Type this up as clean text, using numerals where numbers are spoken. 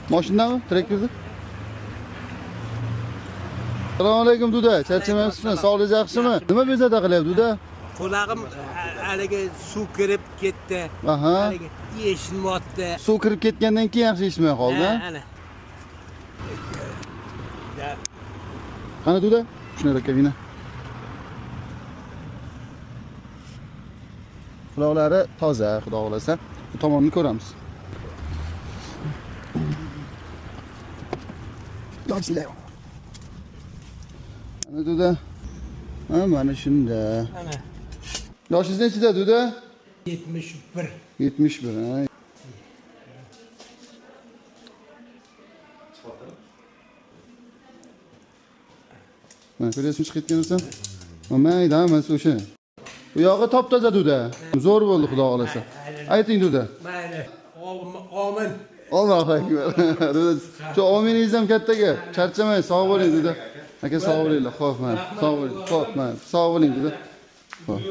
Mashinadami? Traktorda? Assalomu alaykum Duda. Charchamayapsizmi? Sog'ligingiz yaxshimi? Nima bezovta qilyapti Duda? Qulog'im haligi suv kirib ketdi. Aha. Haligi eshitmayapti. Suv kirib ketgandan keyin yaxshi eshitmay qoldi. Ana. Qani Duda? Shuni rakabina. Quloqlari toza, xudo xolasa. Bu tomonni ko'ramiz. Yo'qsilar. Ana Duda. Ha, mana shunda. Ana. Yoshingiz nechida Duda? 71. 71. Ha. Mana ko'ryapsizmi chiqib ketgansan? Mayda, mana o'sha. Bu yog'i top-toza Duda. Zo'r bo'ldi xudo xolasa. Ayting Duda. Mayli. Omin. Allohu akbar. Duda, shu ominingiz ham kattaga. Charchamang, sog' bo'ling Duda. Aka sog' bo'linglar. Xo'p, mana. Sog' bo'ling. Xo'p, mana. Sog' bo'ling Duda. Xo'p.